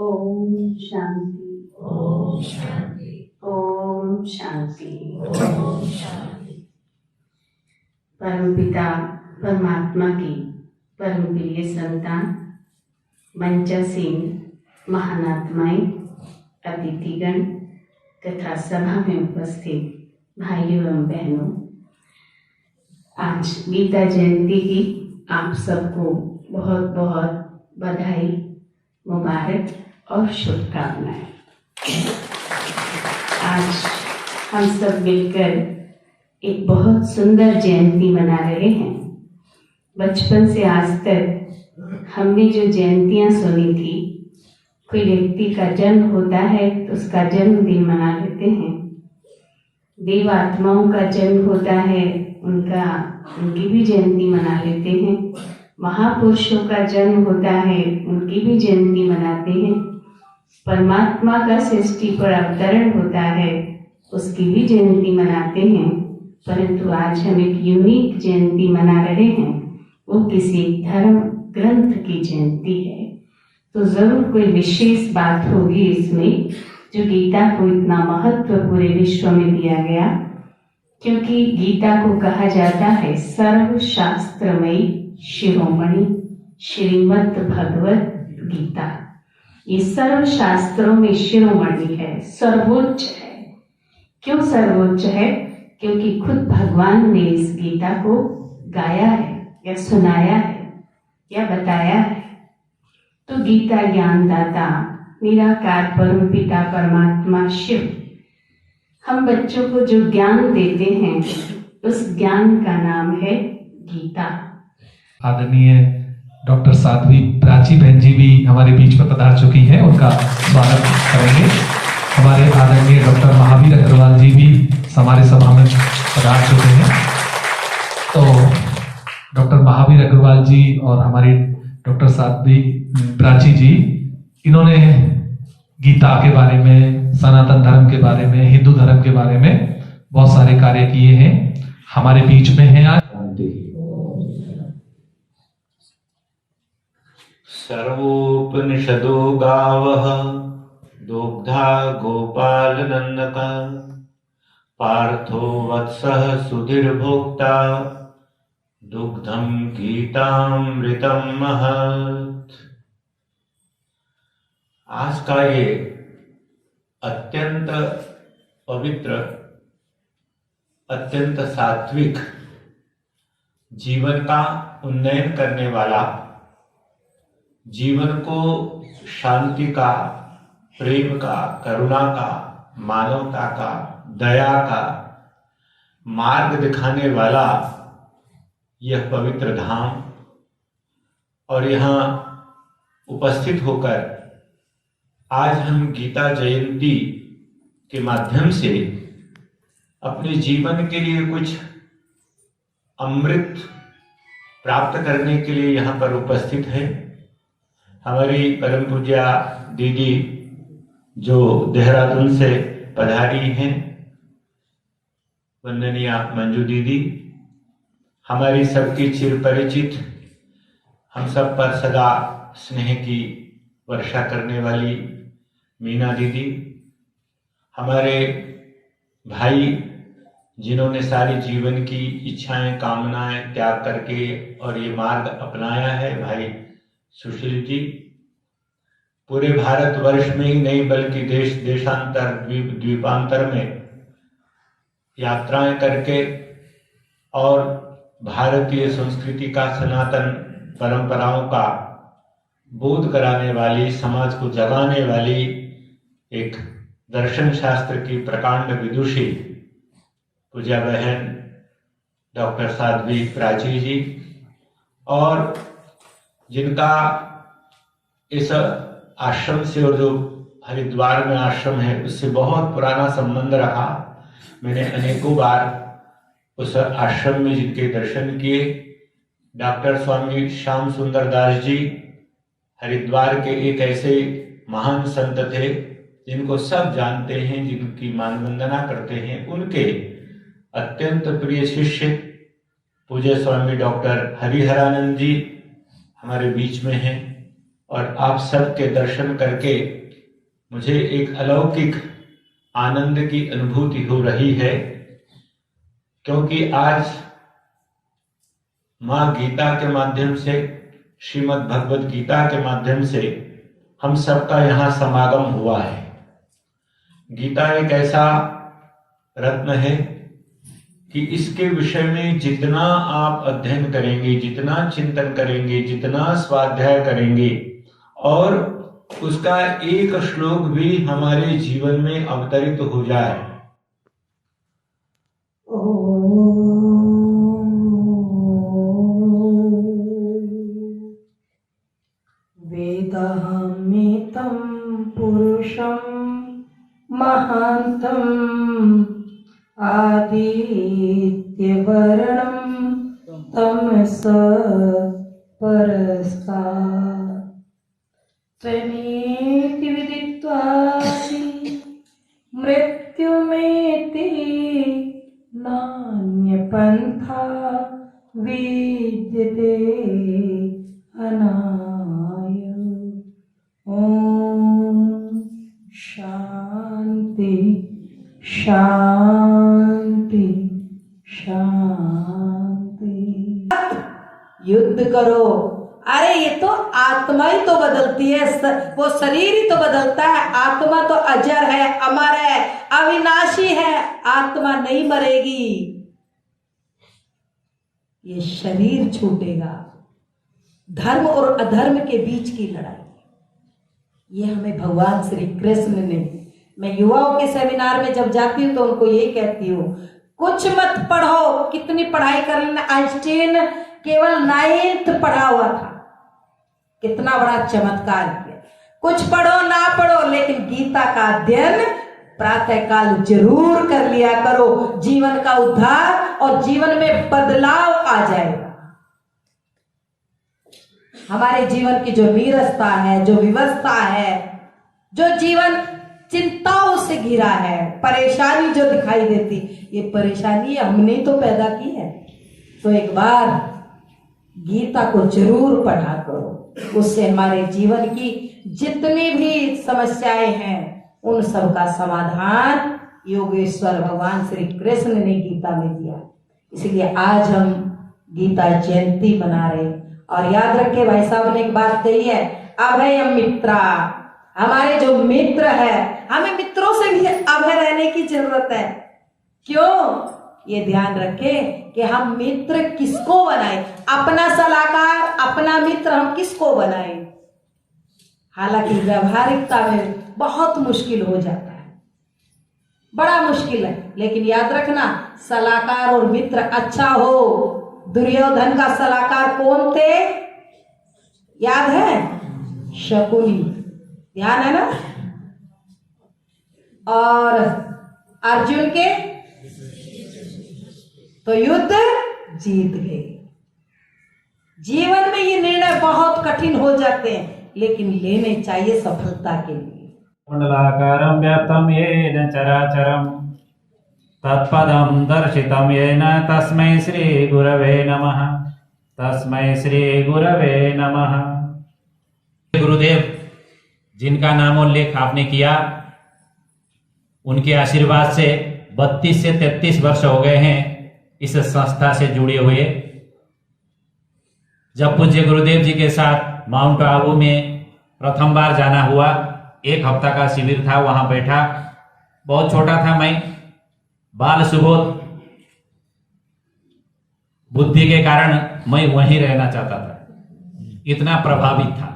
ओम शांति। ओम शांति। ओम शांति। ओम शांति। परमपिता परमात्मा की परम प्रिय संतान, मंचासीन महानात्माएं, अतिथिगण तथा सभा में उपस्थित भाइयों एवं बहनों, आज गीता जयंती की आप सबको बहुत बहुत बधाई, मुबारक और शुभकामनाएं। आज हम सब मिलकर एक बहुत सुंदर जयंती मना रहे हैं। बचपन से आज तक हमने जो जयंतियां सुनी थी, कोई व्यक्ति का जन्म होता है तो उसका जन्मदिन मना लेते हैं, देव आत्माओं का जन्म होता है उनकी भी जयंती मना लेते हैं, महापुरुषों का जन्म होता है उनकी भी जयंती मनाते हैं, परमात्मा का सृष्टि पर अवतरण होता है उसकी भी जयंती मनाते हैं। परंतु आज हम एक यूनिक जयंती मना रहे हैं, वो किसी धर्म ग्रंथ की जयंती है। तो जरूर कोई विशेष बात होगी इसमें, जो गीता को इतना महत्व पूरे विश्व में दिया गया, क्योंकि गीता को कहा जाता है सर्वशास्त्रमयी शिरोमणि श्रीमद् भगवत गीता। ये सर्व शास्त्रों में शिरोमणि है, सर्वोच्च है। क्यों सर्वोच्च है? क्योंकि खुद भगवान ने इस गीता को गाया है या सुनाया है या बताया है। तो गीता ज्ञानदाता निराकार परम पिता परमात्मा शिव हम बच्चों को जो ज्ञान देते हैं, उस ज्ञान का नाम है गीता। आदरणीय डॉक्टर साध्वी प्राची बहन जी भी हमारे बीच में पधार चुकी हैं, उनका स्वागत करेंगे। हमारे आदरणीय डॉक्टर महावीर अग्रवाल जी भी हमारे सभा में पधार चुके हैं। तो डॉक्टर महावीर अग्रवाल जी और हमारी डॉक्टर साध्वी प्राची जी, इन्होंने गीता के बारे में, सनातन धर्म के बारे में, हिंदू धर्म के बारे में बहुत सारे कार्य किए हैं, हमारे बीच में हैं आज। सर्वोपनिषदो गावः दुग्धा गोपालनन्दका पार्थो वत्सः सुधीर्भोक्ता दुग्धं गीतामृतं महत्। आज का ये अत्यंत पवित्र, अत्यंत सात्विक, जीवन का उन्नयन करने वाला, जीवन को शांति का, प्रेम का, करुणा का, मानवता का, दया का मार्ग दिखाने वाला यह पवित्र धाम, और यहाँ उपस्थित होकर आज हम गीता जयंती के माध्यम से अपने जीवन के लिए कुछ अमृत प्राप्त करने के लिए यहाँ पर उपस्थित हैं। हमारी परम पूज्या दीदी जो देहरादून से पधारी हैं, वंदनीय मंजू दीदी, हमारी सबकी चिर परिचित, हम सब पर सदा स्नेह की वर्षा करने वाली मीना दीदी, हमारे भाई जिन्होंने सारी जीवन की इच्छाएं, कामनाएं त्याग करके और ये मार्ग अपनाया है, भाई सुशील जी, पूरे भारतवर्ष में ही नहीं बल्कि देश देशांतर, द्वीपांतर में यात्राएं करके और भारतीय संस्कृति का, सनातन परंपराओं का बोध कराने वाली, समाज को जगाने वाली एक दर्शन शास्त्र की प्रकांड विदुषी पूज्या बहन डॉक्टर साध्वी प्राची जी, और जिनका इस आश्रम से और जो हरिद्वार में आश्रम है उससे बहुत पुराना संबंध रहा। मैंने अनेकों बार उस आश्रम में जिनके दर्शन किए। डॉक्टर स्वामी श्याम सुंदर दास जी हरिद्वार के एक ऐसे महान संत थे जिनको सब जानते हैं, जिनकी मान वंदना करते हैं। उनके अत्यंत प्रिय शिष्य पूज्य स्वामी डॉक्टर हरिहरानंद जी हमारे बीच में हैं, और आप सबके दर्शन करके मुझे एक अलौकिक आनंद की अनुभूति हो रही है, क्योंकि आज माँ गीता के माध्यम से, श्रीमद् भगवद गीता के माध्यम से हम सबका यहाँ समागम हुआ है। गीता एक ऐसा रत्न है कि इसके विषय में जितना आप अध्ययन करेंगे, जितना चिंतन करेंगे, जितना स्वाध्याय करेंगे और उसका एक श्लोक भी हमारे जीवन में अवतरित हो जाए, वेदाहमेतं पुरुषं महान्तं आदित्यवर्णं तमसः परस्तात् त्वमेति विदित्वासि मृत्युमेति नान्यपन्था विद्यते अनाय। ॐ शान्ति शान्ति शान्ति। युद्ध करो। अरे ये तो आत्मा ही तो बदलती है, वो शरीर ही तो बदलता है। आत्मा तो अजर है, अमर है, अविनाशी है। आत्मा नहीं मरेगी, ये शरीर छूटेगा। धर्म और अधर्म के बीच की लड़ाई, ये हमें भगवान श्री कृष्ण ने, मैं युवाओं के सेमिनार में जब जाती हूँ तो उनको यही कहती हूँ, कुछ मत पढ़ो, कितनी पढ़ाई कर लेना। आइंस्टीन केवल 9th पढ़ा हुआ था, कितना बड़ा चमत्कार किया। कुछ पढ़ो ना पढ़ो, लेकिन गीता का अध्ययन प्रातःकाल जरूर कर लिया करो। जीवन का उद्धार और जीवन में बदलाव आ जाएगा। हमारे जीवन की जो नीरसता है, जो विवस्था है, जो जीवन चिंताओं से घिरा है, परेशानी जो दिखाई देती, ये परेशानी हमने तो पैदा की है। तो एक बार गीता को जरूर पढ़ा करो, उससे हमारे जीवन की जितनी भी समस्याएं हैं उन सब का समाधान योगेश्वर भगवान श्री कृष्ण ने गीता में दिया। इसलिए आज हम गीता जयंती मना रहे। और याद रखे, भाई साहब ने एक बात कही है, अभयम मित्रा, हमारे जो मित्र है, हमें मित्रों से भी अभय रहने की जरूरत है। क्यों? ये ध्यान रखें कि हम मित्र किसको बनाए, अपना सलाहकार, अपना मित्र हम किसको बनाए। हालांकि व्यवहारिकता में बहुत मुश्किल हो जाता है, बड़ा मुश्किल है, लेकिन याद रखना, सलाहकार और मित्र अच्छा हो। दुर्योधन का सलाहकार कौन थे? याद है? शकुनी, ध्यान है ना? और अर्जुन के तो युद्ध जीत गए। जीवन में ये निर्णय बहुत कठिन हो जाते हैं, लेकिन लेने चाहिए सफलता के लिए। मंडलाकारं व्याप्तं येन चराचरं तत्पदं दर्शितं येन तस्मै श्री गुरवे नमः। तस्मै श्री गुरवे नमः। गुरुदेव जिनका नामोल्लेख आपने किया, उनके आशीर्वाद से 32 से 33 वर्ष हो गए हैं इस संस्था से जुड़े हुए। जब पूज्य गुरुदेव जी के साथ माउंट आबू में प्रथम बार जाना हुआ, 1 हफ्ता का शिविर था, वहां बैठा। बहुत छोटा था मैं, बाल सुबोध बुद्धि के कारण मैं वहीं रहना चाहता था, इतना प्रभावित था।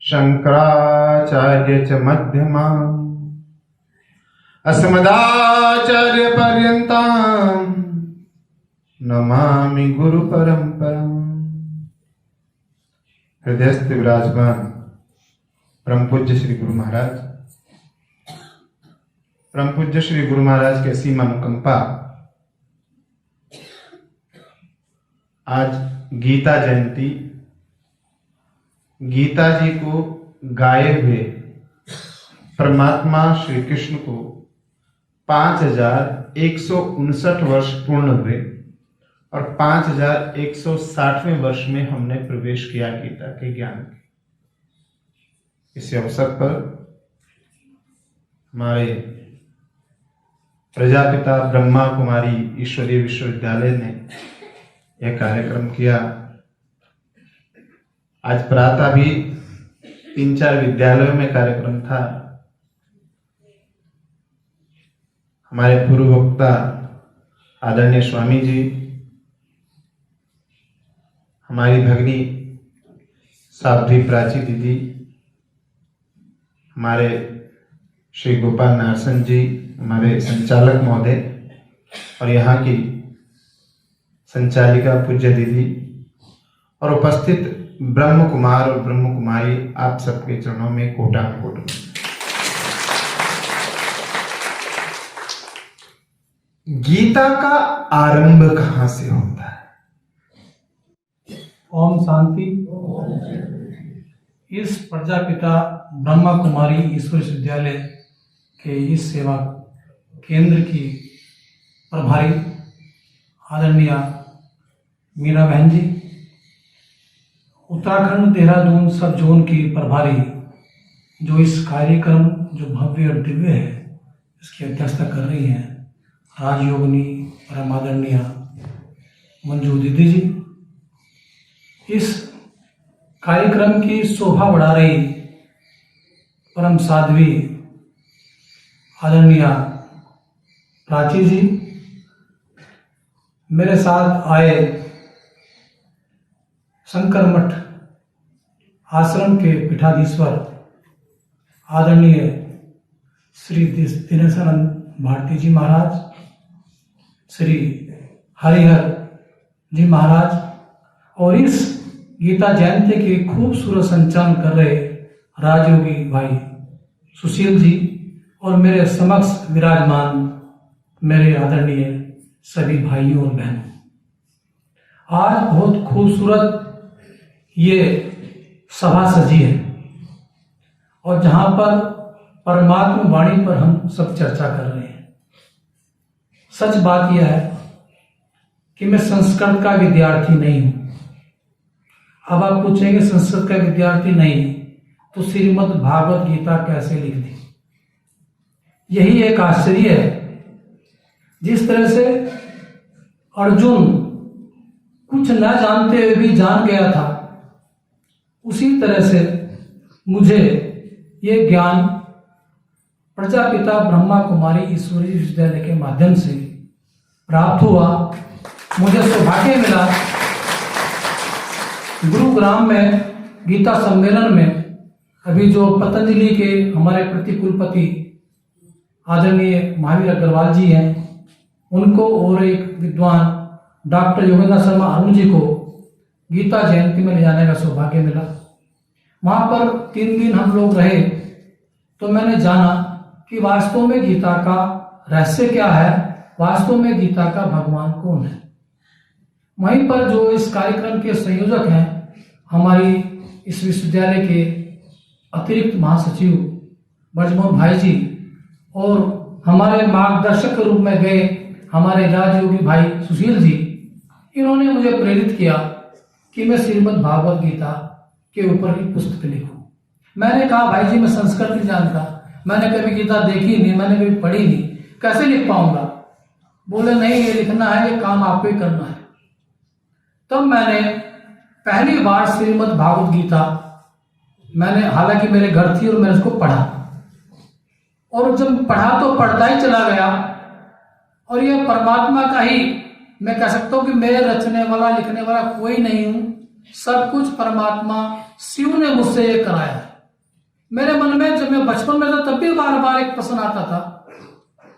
शंकराचार्य च मध्यमाम् अस्मदाचार्य पर्यन्ताम् नमामि गुरु परंपराम्। हृदयस्थ विराजमान परम पूज्य श्री गुरु महाराज, परम पूज्य श्री गुरु महाराज की असीम अनुकंपा, आज गीता जयंती, गीता जी को गाए हुए परमात्मा श्री कृष्ण को 5159 वर्ष पूर्ण हुए। और 5160वें वर्ष में हमने प्रवेश किया गीता के ज्ञान के। इस अवसर पर हमारे प्रजापिता ब्रह्मा कुमारी ईश्वरीय विश्वविद्यालय ने यह कार्यक्रम किया। आज प्रातः भी 3-4 विद्यालयों में कार्यक्रम था। हमारे पूर्व वक्ता आदरणीय स्वामी जी, हमारी भगिनी साध्वी प्राची दीदी, हमारे श्री गोपाल नारसन जी, हमारे संचालक महोदय और यहाँ की संचालिका पूज्य दीदी और उपस्थित ब्रह्म कुमार और ब्रह्म कुमारी, आप सबके चरणों में कोटानुकोट। गीता का आरंभ कहाँ से होता है? ओम शांति। इस प्रजापिता ब्रह्मा कुमारी ईश्वर विश्वविद्यालय के इस सेवा केंद्र की प्रभारी आदरणीय मीरा बहन जी, उत्तराखंड देहरादून सब जोन की प्रभारी जो इस कार्यक्रम जो भव्य और दिव्य है इसकी अध्यक्षता कर रही हैं, राजयोगिनी परम आदरणीय मंजू दीदी जी, इस कार्यक्रम की शोभा बढ़ा रही परम साध्वी आदरणीय प्राची जी, मेरे साथ आए शंकर मठ आश्रम के पीठाधीश्वर आदरणीय श्री दिनेशानंद भारती जी महाराज, श्री हरिहर जी महाराज और इस गीता जयंती के खूबसूरत संचालन कर रहे राजयोगी भाई सुशील जी और मेरे समक्ष विराजमान मेरे आदरणीय सभी भाइयों और बहनों, आज बहुत खूबसूरत ये सभा सजी है और जहां पर परमात्मा वाणी पर हम सब चर्चा कर रहे हैं। सच बात यह है कि मैं संस्कृत का विद्यार्थी नहीं हूं। अब आप पूछेंगे संस्कृत का विद्यार्थी नहीं तो श्रीमद् भागवत गीता कैसे लिख दी? यही एक आश्चर्य है। जिस तरह से अर्जुन कुछ न जानते हुए भी जान गया था, उसी तरह से मुझे ये ज्ञान प्रजापिता ब्रह्मा कुमारी ईश्वरीय विश्वविद्यालय के माध्यम से प्राप्त हुआ। मुझे सौभाग्य मिला गुरुग्राम में गीता सम्मेलन में अभी जो पतंजलि के हमारे प्रतिकुलपति आदरणीय महावीर अग्रवाल जी हैं, उनको और एक विद्वान डॉक्टर योगेंद्र शर्मा अरुण जी को गीता जयंती में ले जाने का सौभाग्य मिला। वहां पर 3 दिन हम लोग रहे तो मैंने जाना कि वास्तव में गीता का रहस्य क्या है, वास्तव में गीता का भगवान कौन है। वहीं पर जो इस कार्यक्रम के संयोजक हैं, हमारी इस विश्वविद्यालय के अतिरिक्त महासचिव ब्रजमोहन भाई जी और हमारे मार्गदर्शक के रूप में गए हमारे राजयोगी भाई सुशील जी, इन्होंने मुझे प्रेरित किया कि मैं श्रीमद् भागवत गीता के ऊपर ही पुस्तक लिखूं। मैंने कहा भाई जी मैं संस्कृत नहीं जानता, मैंने कभी गीता देखी नहीं, मैंने कभी पढ़ी नहीं, कैसे लिख पाऊंगा? बोले नहीं, ये लिखना है, ये काम आपको ही करना है। तब मैंने पहली बार श्रीमद् भागवत गीता मैंने, हालांकि मेरे घर थी और मैंने उसको पढ़ा और जब पढ़ा तो पढ़ता ही चला गया। और यह परमात्मा का ही, मैं कह सकता हूं कि मैं रचने वाला लिखने वाला कोई नहीं हूं, सब कुछ परमात्मा शिव ने मुझसे ये कराया है। मेरे मन में जब मैं बचपन में था तब भी बार बार एक प्रश्न आता था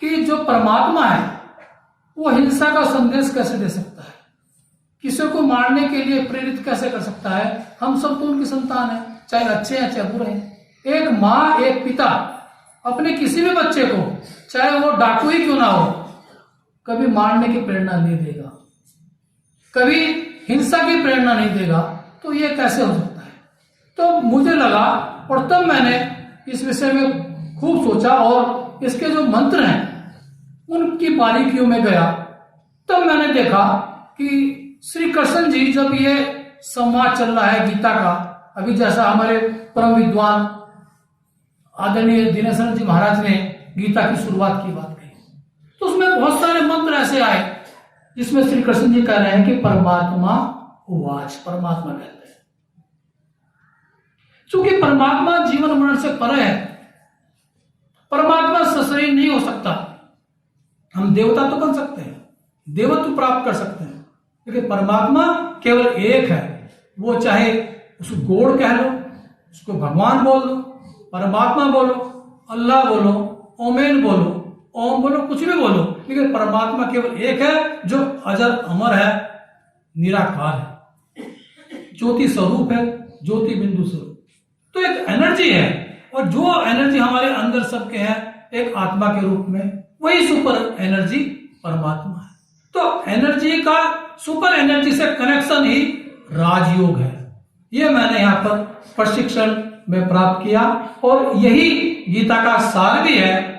कि जो परमात्मा है वो हिंसा का संदेश कैसे दे सकता है, किसी को मारने के लिए प्रेरित कैसे कर सकता है? हम सब तो उनकी संतान है, चाहे अच्छे हैं चाहे बुरे हैं। एक माँ एक पिता अपने किसी भी बच्चे को, चाहे वो डाकू ही क्यों ना हो, कभी मारने की प्रेरणा नहीं देगा, कभी हिंसा की प्रेरणा नहीं देगा। तो ये कैसे हो सकता है? तो मुझे लगा और तब मैंने इस विषय में खूब सोचा और इसके जो मंत्र हैं उनकी बारीकियों में गया। तब मैंने देखा कि श्री कृष्ण जी जब ये संवाद चल रहा है गीता का, अभी जैसा हमारे परम विद्वान आदरणीय दिनेश्वर जी महाराज ने गीता की शुरुआत की बात कही, तो उसमें बहुत सारे मंत्र ऐसे आए जिसमें श्री कृष्ण जी कह रहे हैं कि परमात्मा उवाच, परमात्मा कहते हैं। चूंकि परमात्मा जीवन मरण से परे है, परमात्मा सशरीर नहीं हो सकता। हम देवता तो बन सकते हैं, देवत्व प्राप्त कर सकते हैं, लेकिन परमात्मा केवल एक है। वो चाहे उसको गॉड कह लो, उसको भगवान बोल लो, परमात्मा बोलो, अल्लाह बोलो, ओमेन बोलो, ओम बोलो, कुछ भी बोलो, लेकिन परमात्मा केवल एक है जो अजर अमर है, निराकार है, ज्योति स्वरूप है, ज्योति बिंदु स्वरूप। तो एक एनर्जी है, और जो एनर्जी हमारे अंदर सबके है एक आत्मा के रूप में, वही सुपर एनर्जी परमात्मा है। तो एनर्जी का, सुपर एनर्जी से कनेक्शन ही राजयोग है। ये मैंने यहाँ पर प्रशिक्षण में प्राप्त किया, और यही गीता का सार भी है